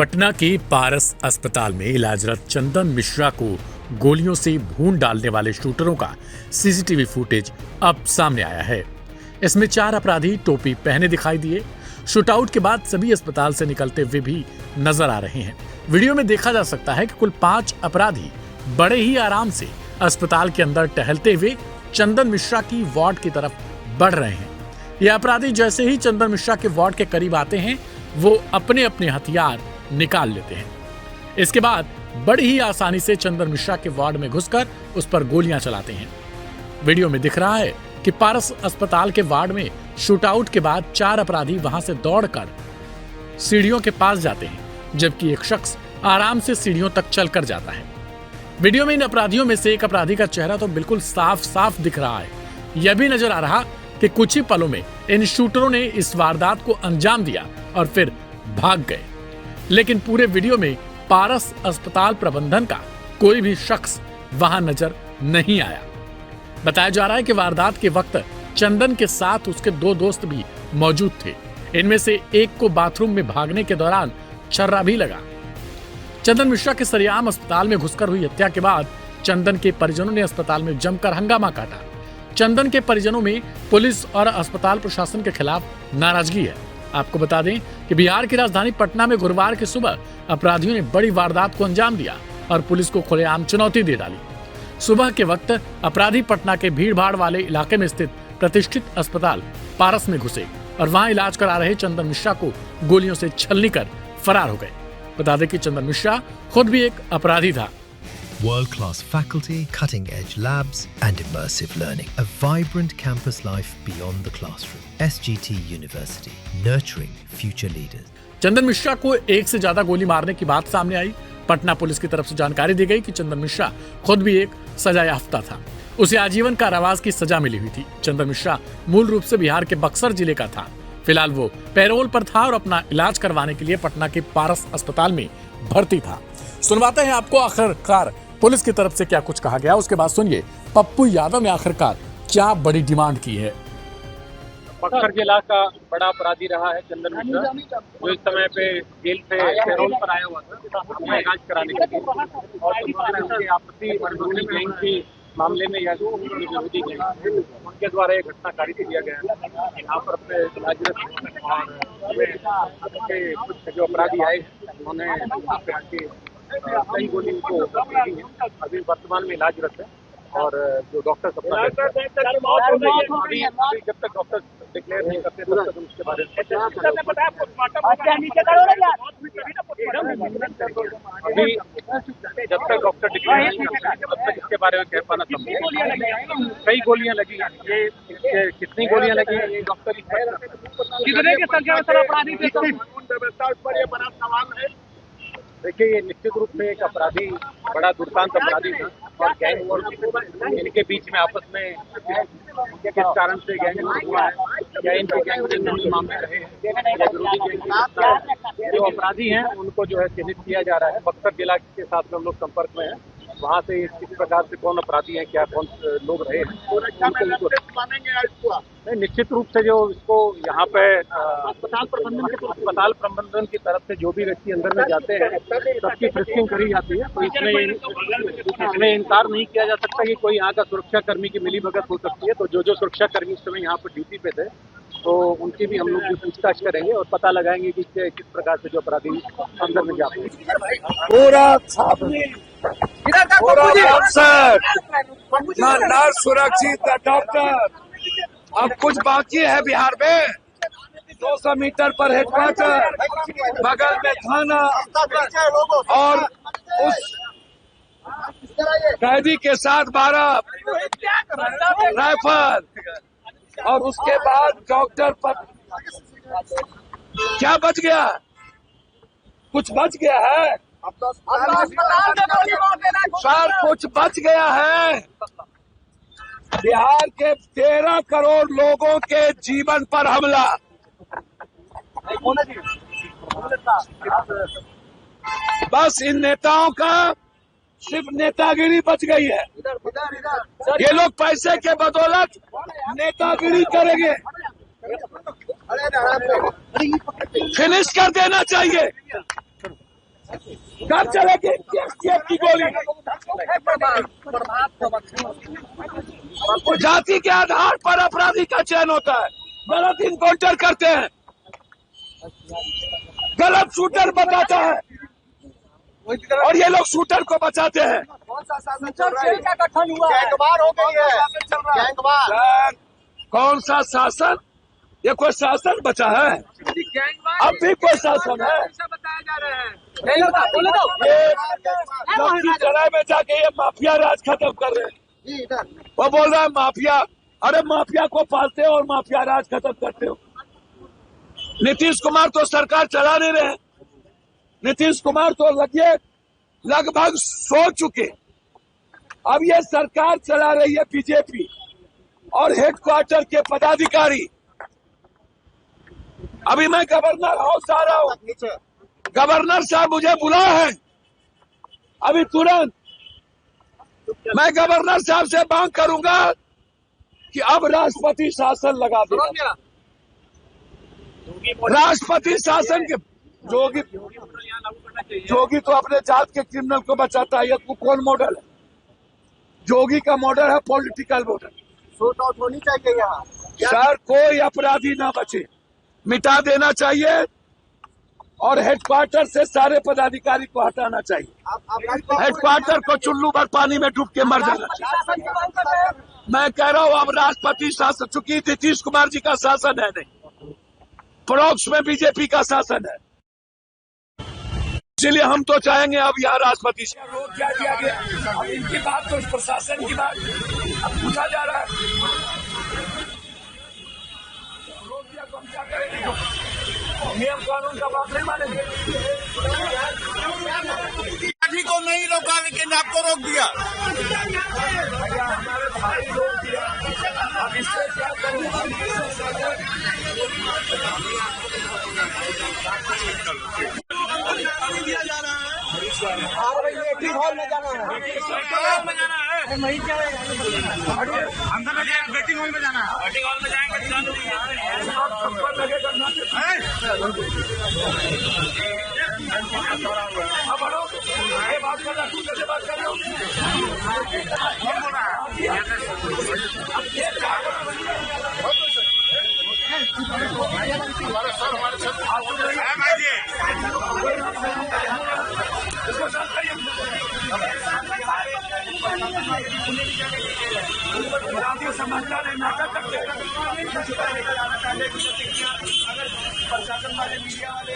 पटना के पारस अस्पताल में इलाजरत चंदन मिश्रा को गोलियों से भून डालने वाले शूटरों का सीसीटीवी फुटेज अब सामने आया है। इसमें 4 अपराधी टोपी पहने दिखाई दिए। शूटआउट के बाद सभी अस्पताल से निकलते हुए भी नजर आ रहे हैं। वीडियो में देखा जा सकता है कि कुल 5 अपराधी बड़े ही आराम से अस्पताल के अंदर टहलते हुए चंदन मिश्रा की वार्ड की तरफ बढ़ रहे हैं। ये अपराधी जैसे ही चंदन मिश्रा के वार्ड के करीब आते हैं, वो अपने अपने हथियार निकाल लेते हैं। इसके बाद बड़ी ही आसानी से चंदन मिश्रा के वार्ड में घुसकर उस पर गोलियां चलाते हैं। वीडियो में दिख रहा है कि पारस अस्पताल के वार्ड में शूटआउट के बाद 4 अपराधी वहां से दौड़कर सीढ़ियों के पास जाते हैं, जबकि एक शख्स आराम से सीढ़ियों तक चलकर जाता है। वीडियो में इन अपराधियों में से एक अपराधी का चेहरा तो बिल्कुल साफ साफ दिख रहा है। यह भी नजर आ रहा कि कुछ ही पलों में इन शूटरों ने इस वारदात को अंजाम दिया और फिर भाग गए। लेकिन पूरे वीडियो में पारस अस्पताल प्रबंधन का कोई भी शख्स वहां नजर नहीं आया। बताया जा रहा है कि वारदात के वक्त चंदन के साथ उसके 2 दोस्त भी मौजूद थे। इनमें से एक को बाथरूम में भागने के दौरान छर्रा भी लगा। चंदन मिश्रा के सरेआम अस्पताल में घुसकर हुई हत्या के बाद चंदन के परिजनों ने अस्पताल में जमकर हंगामा काटा। चंदन के परिजनों में पुलिस और अस्पताल प्रशासन के खिलाफ नाराजगी है। आपको बता दें कि बिहार की राजधानी पटना में गुरुवार की सुबह अपराधियों ने बड़ी वारदात को अंजाम दिया और पुलिस को खुलेआम चुनौती दे डाली। सुबह के वक्त अपराधी पटना के भीड़-भाड़ वाले इलाके में स्थित प्रतिष्ठित अस्पताल पारस में घुसे और वहां इलाज करा रहे चंदन मिश्रा को गोलियों से छलनी कर फरार हो गए। बता दें कि चंदन मिश्रा खुद भी एक अपराधी था। World-class faculty, cutting-edge labs and immersive learning. A vibrant campus life beyond the classroom. SGT University, nurturing future leaders. चंदन मिश्रा को एक से ज्यादा गोली मारने की बात सामने आई। पटना पुलिस की तरफ से जानकारी दी गई कि चंदन मिश्रा खुद भी एक सजायाफ्ता था। उसे आजीवन कारावास की सजा मिली हुई थी। चंदन मिश्रा मूल रूप से बिहार के बक्सर जिले का था। फिलहाल वो पैरोल पर था और अपना इलाज करवाने के लिए पटना के पारस अस्पताल में भर्ती था। सुनवाते हैं आपको आखिरकार पुलिस की तरफ से क्या कुछ कहा गया। उसके बाद सुनिए पप्पू यादव ने आखिरकार क्या बड़ी डिमांड की है। बक्सर जिला का बड़ा अपराधी रहा है चंदन मिश्रा, जो इस समय पे जेल से पैरोल पर आया हुआ था अपना इलाज कराने के लिए, और आपसी मजदूरी गैंग के मामले में या विरोधी गैंग उनके द्वारा एक घटना कारित किया गया है। यहाँ पर अपने इलाजरत और कुछ जो अपराधी आए उन्होंने यहाँ पे आके कई गोली को अभी वर्तमान में इलाजरत है और जो डॉक्टर्स अपना जब तक डॉक्टर्स डिक्लेयर नहीं करते तब तक उसके बारे में अभी जब तक डॉक्टर डिक्लेयर नहीं करते तब तक इसके बारे में कह पाना संभव है। कई गोलियां लगी, ये कितनी गोलियां लगी है ये डॉक्टर ही कितने की संख्या में अपराधी व्यवस्था पर ये बड़ा सवाल है। देखिए, ये निश्चित रूप से एक अपराधी बड़ा दुर्दांत अपराधी था और गैंग वॉर इनके बीच में आपस में किस कारण से गैंग वॉर हुआ है या इनके गैंग से जंगी मामले रहे हैं या विरोधी गैंग जो अपराधी हैं उनको जो है चिन्हित किया जा रहा है। बक्सर जिला के साथ में हम लोग संपर्क में हैं, वहाँ से किस प्रकार से कौन अपराधी हैं, क्या कौन लोग रहे हैं। निश्चित रूप से जो इसको यहाँ पे अस्पताल प्रबंधन की तरफ से जो भी व्यक्ति अंदर में जाते हैं सबकी फ्रिस्किंग करी जाती है, तो इसमें इनकार नहीं किया जा सकता कि कोई यहाँ का सुरक्षा कर्मी की मिलीभगत हो सकती है। तो जो सुरक्षा कर्मी इस समय यहाँ पर ड्यूटी पे थे तो उनकी भी हम लोग पूछताछ करेंगे और पता लगाएंगे कि किस प्रकार से जो अपराधी अंदर में जाते हैं। नर्स सुरक्षित, डॉक्टर, अब कुछ बाकी है बिहार में। 200 मीटर पर हेडक्वार्टर, बगल में थाना और उस कैदी के साथ 12 राइफल और उसके बाद डॉक्टर पर क्या बच गया? कुछ बच गया है सर, कुछ बच गया है। बिहार के 13 करोड़ लोगों के जीवन पर हमला। बस इन नेताओं का सिर्फ नेतागिरी बच गई है। ये लोग पैसे के बदौलत नेतागिरी करेंगे। फिनिश कर देना चाहिए। कब चलेगी एसटीएफ की गोली? जाति के आधार पर अपराधी का चयन होता है, गलत इनकाउंटर करते हैं, गलत शूटर बताता है और ये लोग शूटर को बचाते हैं। का गठन हुआ है, गैंगवार हो गई है, गैंगवार। कौन सा शासन? ये कोई शासन बचा है? अब भी कोई शासन है? बताया जा रहा है। ये लखीसराय में जाके ये माफिया राज खत्म कर रहे हैं। वो बोल रहा है माफिया, अरे माफिया को पालते हो और माफिया राज खत्म करते हो। नीतीश कुमार तो सरकार चला नहीं रहे। नीतीश कुमार तो लगभग सो चुके। अब ये सरकार चला रही है बीजेपी और हेडक्वार्टर के पदाधिकारी। अभी मैं गवर्नर हाउस आ रहा हूँ, गवर्नर साहब मुझे बुलाए हैं। अभी तुरंत मैं गवर्नर साहब से मांग करूंगा कि अब राष्ट्रपति शासन लगा दे। राष्ट्रपति शासन के जोगी तो अपने जात के क्रिमिनल को बचाता है। ये कौन मॉडल है? जोगी का मॉडल है पॉलिटिकल मॉडल। शूट आउट होनी चाहिए यहाँ। सर कोई अपराधी ना बचे, मिटा देना चाहिए और हेडक्वार्टर से सारे पदाधिकारी को हटाना चाहिए। हेडक्वार्टर को चुल्लू भर पानी में डूब के मर जाना चाहिए। मैं कह रहा हूँ अब राष्ट्रपति शासन, चूंकि नीतीश कुमार जी का शासन है नहीं, परोक्ष में बीजेपी का शासन है, इसलिए हम तो चाहेंगे अब यहाँ राष्ट्रपति से रोक क्या किया गया। अब इनकी बात तो प्रशासन की बात अब पूछा जा रहा है। रोक दिया तो हम क्या करेंगे? नियम कानून का बात नहीं मानेंगे। अभी को नहीं रोका लेकिन आपको रोक दिया। भैया हमारे भाई रोक दिया, अब इससे क्या करें? हॉल में जाना है, अंदर वेटिंग हॉल में जाना है। वेटिंग हॉल में जाएंगे बात कर रहा समझदार है, नाटक करते हैं। प्रशासन वाले मीडिया वाले